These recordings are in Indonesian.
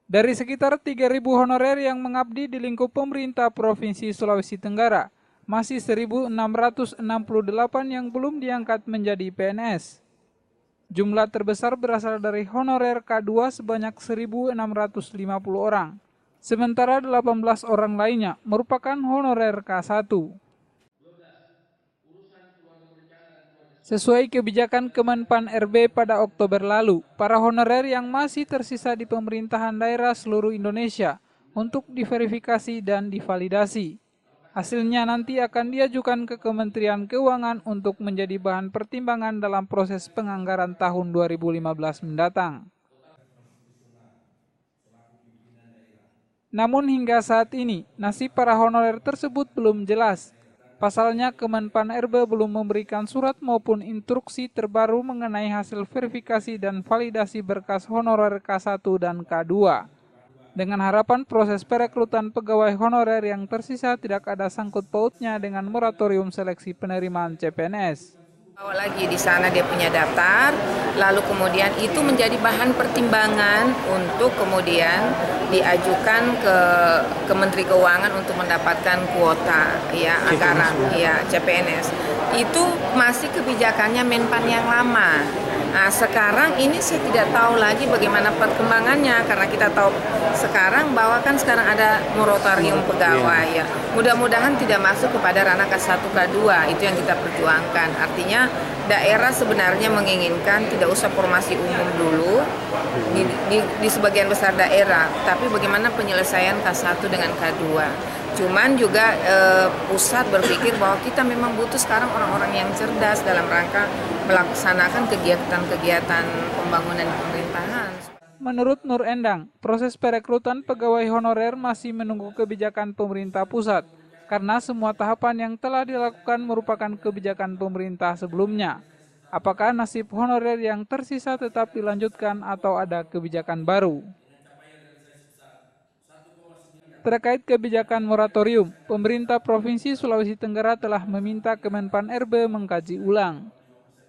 Dari sekitar 3.000 honorer yang mengabdi di lingkup pemerintah Provinsi Sulawesi Tenggara, masih 1.668 yang belum diangkat menjadi PNS. Jumlah terbesar berasal dari honorer K2 sebanyak 1.650 orang, sementara 18 orang lainnya merupakan honorer K1. Sesuai kebijakan Kemenpan RB pada Oktober lalu, para honorer yang masih tersisa di pemerintahan daerah seluruh Indonesia untuk diverifikasi dan divalidasi. Hasilnya nanti akan diajukan ke Kementerian Keuangan untuk menjadi bahan pertimbangan dalam proses penganggaran tahun 2015 mendatang. Namun hingga saat ini, nasib para honorer tersebut belum jelas. Pasalnya, Kemenpan RB belum memberikan surat maupun instruksi terbaru mengenai hasil verifikasi dan validasi berkas honorer K1 dan K2. Dengan harapan proses perekrutan pegawai honorer yang tersisa tidak ada sangkut pautnya dengan moratorium seleksi penerimaan CPNS. Awal lagi di sana dia punya daftar, lalu kemudian itu menjadi bahan pertimbangan untuk kemudian diajukan ke Menteri Keuangan untuk mendapatkan kuota ya anggaran ya CPNS. Itu masih kebijakannya Menpan yang lama. Nah, sekarang ini saya tidak tahu lagi bagaimana perkembangannya karena kita tahu sekarang bahwa kan sekarang ada moratorium pegawai ya. Mudah-mudahan tidak masuk kepada ranah K1 K2, itu yang kita perjuangkan. Artinya daerah sebenarnya menginginkan tidak usah formasi umum dulu di sebagian besar daerah, tapi bagaimana penyelesaian K1 dengan K2. Cuman juga pusat berpikir bahwa kita memang butuh sekarang orang-orang yang cerdas dalam rangka melaksanakan kegiatan-kegiatan pembangunan pemerintahan. Menurut Nur Endang, proses perekrutan pegawai honorer masih menunggu kebijakan pemerintah pusat karena semua tahapan yang telah dilakukan merupakan kebijakan pemerintah sebelumnya. Apakah nasib honorer yang tersisa tetap dilanjutkan atau ada kebijakan baru? Terkait kebijakan moratorium, pemerintah Provinsi Sulawesi Tenggara telah meminta Kemenpan RB mengkaji ulang.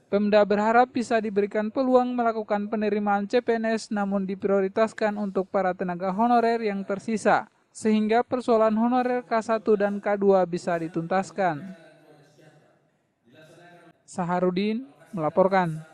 Pemda berharap bisa diberikan peluang melakukan penerimaan CPNS namun diprioritaskan untuk para tenaga honorer yang tersisa, sehingga persoalan honorer K1 dan K2 bisa dituntaskan. Saharudin melaporkan.